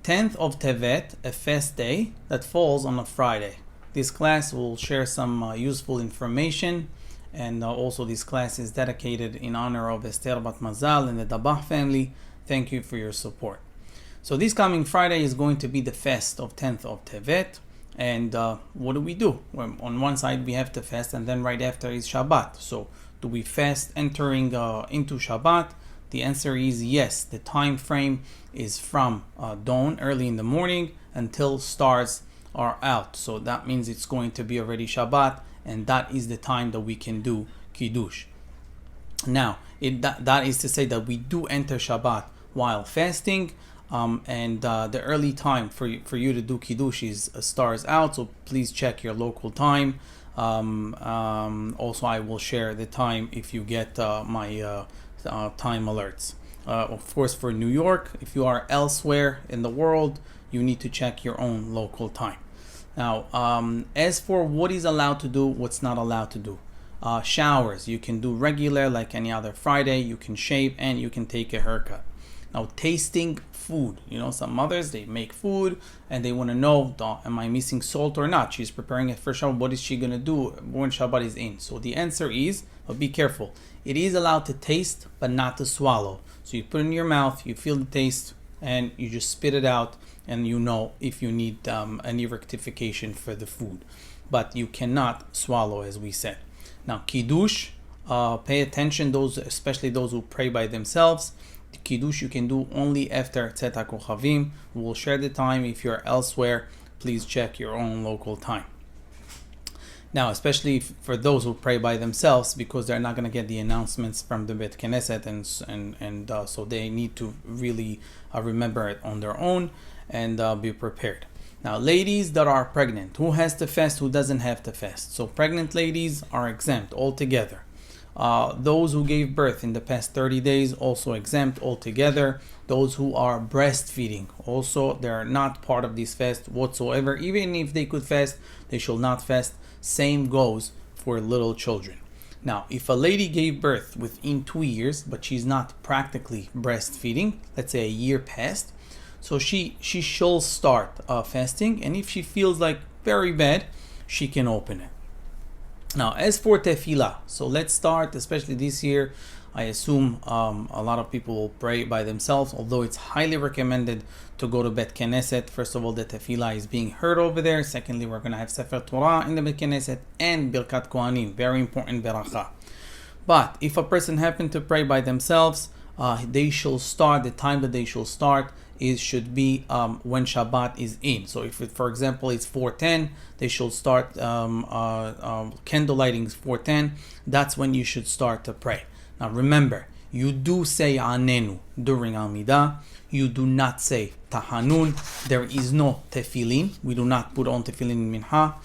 10th of Tevet, a fast day that falls on a Friday. This class will share some useful information, and also this class is dedicated in honor of Esther Bat Mazal and the Dabah family. Thank you for your support. So this coming Friday is going to be the fast of 10th of Tevet. And what do? Well, on one side we have to fast, and then right after is Shabbat. So do we fast entering into Shabbat? The answer is yes. The time frame is from dawn, early in the morning, until stars are out. So that means it's going to be already Shabbat, and that is the time that we can do Kidush. Now, that is to say that we do enter Shabbat while fasting, and the early time for you to do Kidush is stars out, so please check your local time. Also, I will share the time if you get my time alerts. Of course, for New York, if you are elsewhere in the world, you need to check your own local time. Now, as for what is allowed to do, what's not allowed to do. Showers, you can do regular like any other Friday. You can shave and you can take a haircut. Now, tasting food. Some mothers, they make food and they want to know, am I missing salt or not? She's preparing it for Shabbat. What is she going to do when Shabbat is in? So the answer is, but be careful. It is allowed to taste, but not to swallow. So you put it in your mouth, you feel the taste, and you just spit it out, and you know if you need any rectification for the food. But you cannot swallow, as we said. Now, Kidush, pay attention, especially those who pray by themselves. The Kidush you can do only after Tzet HaKochavim. We'll share the time. If you're elsewhere, please check your own local time. Now, especially for those who pray by themselves, because they're not going to get the announcements from the Bet Knesset, and so they need to really remember it on their own and be prepared. Now, ladies that are pregnant, who has to fast, who doesn't have to fast? So pregnant ladies are exempt altogether. Those who gave birth in the past 30 days also exempt altogether. Those who are breastfeeding also, they're not part of this fast whatsoever. Even if they could fast, they shall not fast. Same goes for little children. Now, if a lady gave birth within 2 years, but she's not practically breastfeeding, let's say a year passed, so she shall start fasting, and if she feels like very bad, she can open it. Now, as for tefillah, so let's start, especially this year. I assume a lot of people will pray by themselves, although it's highly recommended to go to Bet Knesset. First of all, the tefillah is being heard over there. Secondly, we're going to have Sefer Torah in the Bet Knesset and Birkat Kohanim, very important beracha. But if a person happened to pray by themselves, they shall start, the time that they shall start should be when Shabbat is in. So if, for example, it's 4:10, they should start candle lighting is 4:10. That's when you should start to pray. Now remember, you do say Anenu during Amidah. You do not say Tahanun. There is no tefillin. We do not put on tefillin in Minha.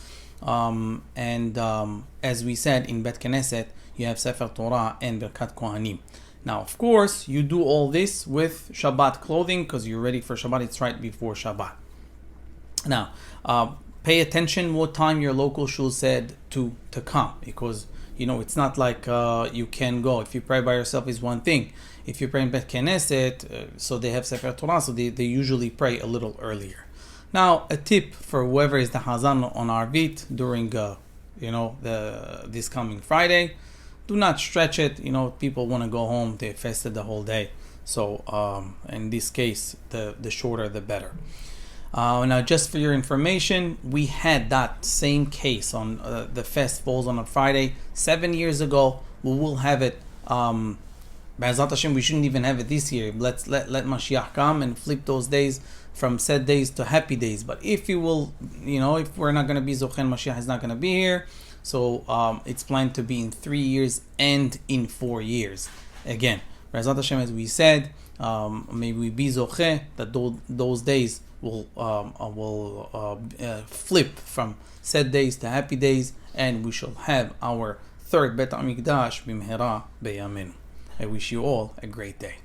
As we said in Bet Knesset, you have Sefer Torah and Birkat Kohanim. Now, of course, you do all this with Shabbat clothing because you're ready for Shabbat. It's right before Shabbat. Now, pay attention what time your local shul said to come, because it's not like you can go. If you pray by yourself is one thing. If you pray in Bet Knesset, so they have Sefer Torah, so they usually pray a little earlier. Now, a tip for whoever is the Hazan on Arvit during this coming Friday. Do not stretch it. People want to go home. They fasted the whole day. So in this case, the shorter the better. Now, just for your information, we had that same case on the fast falls on a Friday 7 years ago. We will have it. B'ezrat Hashem, we shouldn't even have it this year. Let Mashiach come and flip those days from sad days to happy days. But if you will, if we're not going to be Zochen, Mashiach is not going to be here. So it's planned to be in 3 years and in 4 years. Again, B'ezrat Hashem, as we said, may we be Zoche, that those days will flip from sad days to happy days, and we shall have our third Bet HaMikdash b'mehera b'yamenu. I wish you all a great day.